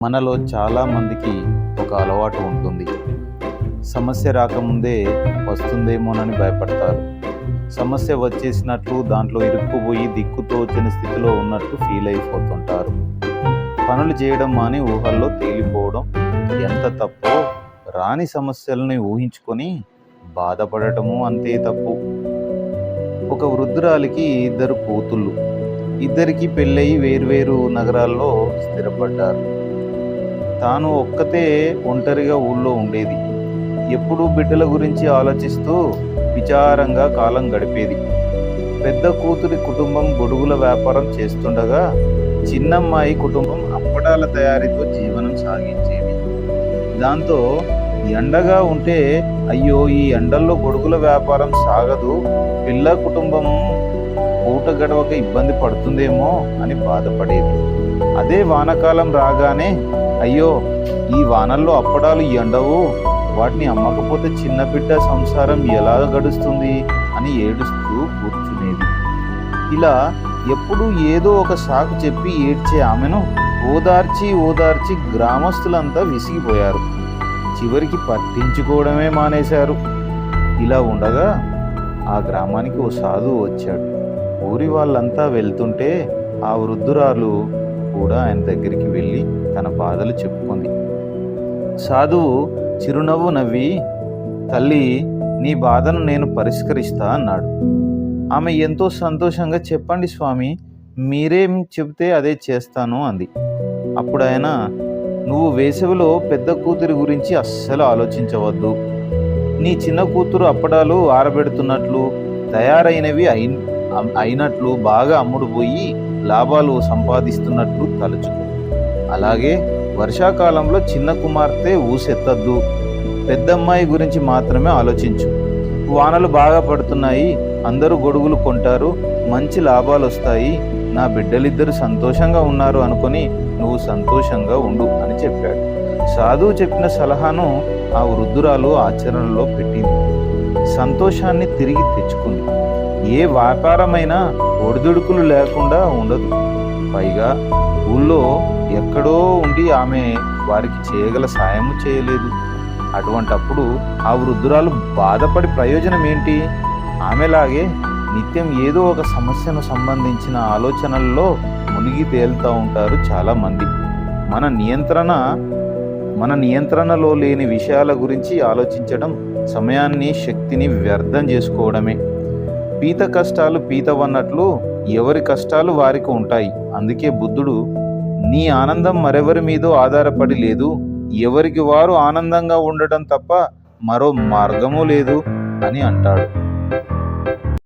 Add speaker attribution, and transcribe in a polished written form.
Speaker 1: మనలో చాలా మందికి ఒక అలవాటు ఉంటుంది. సమస్య రాకముందే వస్తుందేమోనని భయపడతారు. సమస్య వచ్చేసినట్లు దాంట్లో ఇరుక్కుపోయి దిక్కుతోచని స్థితిలో ఉన్నట్టు ఫీల్ అయిపోతుంటారు. పనులు చేయడం మాని ఊహల్లో తేలిపోవడం ఎంత తప్పో, రాని సమస్యలని ఊహించుకొని బాధపడటము అంతే తప్పు. ఒక వృద్ధురాలికి 2 కూతుళ్ళు. ఇద్దరికి పెళ్ళయి వేర్వేరు నగరాల్లో స్థిరపడ్డారు. తాను ఒక్కతే ఒంటరిగా ఊళ్ళో ఉండేది. ఎప్పుడూ బిడ్డల గురించి ఆలోచిస్తూ విచారంగా కాలం గడిపేది. పెద్ద కూతురి కుటుంబం గొడుగుల వ్యాపారం చేస్తుండగా, చిన్నమ్మాయి కుటుంబం అప్పడాల తయారీతో జీవనం సాగించేది. దాంతో ఎండగా ఉంటే, అయ్యో ఈ ఎండల్లో గొడుగుల వ్యాపారం సాగదు, పిల్ల కుటుంబం పూట గడవక ఇబ్బంది పడుతుందేమో అని బాధపడేది. అదే వానకాలం రాగానే, అయ్యో ఈ వానల్లో అప్పడాలు ఎండవు, వాటిని అమ్మకపోతే చిన్న బిడ్డ సంసారం ఎలా గడుస్తుంది అని ఏడుస్తూ కూర్చునేది. ఇలా ఎప్పుడూ ఏదో ఒక సాకు చెప్పి ఏడ్చే ఆమెను ఓదార్చి గ్రామస్తులంతా విసిగిపోయారు. చివరికి పట్టించుకోవడమే మానేశారు. ఇలా ఉండగా ఆ గ్రామానికి ఓ సాధువు వచ్చాడు. ఊరి వాళ్ళంతా వెళ్తుంటే ఆ వృద్ధురాలు కూడా ఆయన దగ్గరికి వెళ్ళి తన బాధలు చెప్పుకుంది. సాధువు చిరునవ్వు నవ్వి, తల్లి నీ బాధను నేను పరిష్కరిస్తా అన్నాడు. ఆమె ఎంతో సంతోషంగా, చెప్పండి స్వామి, మీరేం చెబితే అదే చేస్తాను అంది. అప్పుడు ఆయన, నువ్వు వేసవిలో పెద్ద కూతురి గురించి అస్సలు ఆలోచించవద్దు. నీ చిన్న కూతురు అప్పడాలు ఆరబెడుతున్నట్లు, తయారైనవి అయినట్లు బాగా అమ్ముడుపోయి లాభాలు సంపాదిస్తున్నట్లు తలుచుకో. అలాగే వర్షాకాలంలో చిన్న కుమార్తె ఊసెత్తద్దు. పెద్దమ్మాయి గురించి మాత్రమే ఆలోచించు. వానలు బాగా పడుతున్నాయి, అందరూ గొడుగులు కొంటారు, మంచి లాభాలు వస్తాయి, నా బిడ్డలిద్దరూ సంతోషంగా ఉన్నారు అనుకొని నువ్వు సంతోషంగా ఉండు అని చెప్పాడు. సాధువు చెప్పిన సలహాను ఆ వృద్ధురాలు ఆచరణలో పెట్టింది. సంతోషాన్ని తిరిగి తెచ్చుకుంది. ఏ వ్యాపారమైనా ఒడిదుడుకులు లేకుండా ఉండదు. పైగా ఊళ్ళో ఎక్కడో ఉండి ఆమె వారికి చేయగల సాయము చేయలేదు. అటువంటప్పుడు ఆ వృద్ధురాలు బాధపడి ప్రయోజనం ఏంటి? ఆమెలాగే నిత్యం ఏదో ఒక సమస్యను సంబంధించిన ఆలోచనల్లో మునిగి తేలుతూ ఉంటారు చాలామంది. మన నియంత్రణలో లేని విషయాల గురించి ఆలోచించడం సమయాన్ని, శక్తిని వ్యర్థం చేసుకోవడమే. పీత కష్టాలు పీతవన్నట్లు ఎవరి కష్టాలు వారికి ఉంటాయి. అందుకే బుద్ధుడు, నీ ఆనందం మరెవరి మీదో ఆధారపడి లేదు, ఎవరికి వారు ఆనందంగా ఉండటం తప్ప మరో మార్గమూ లేదు అని అంటాడు.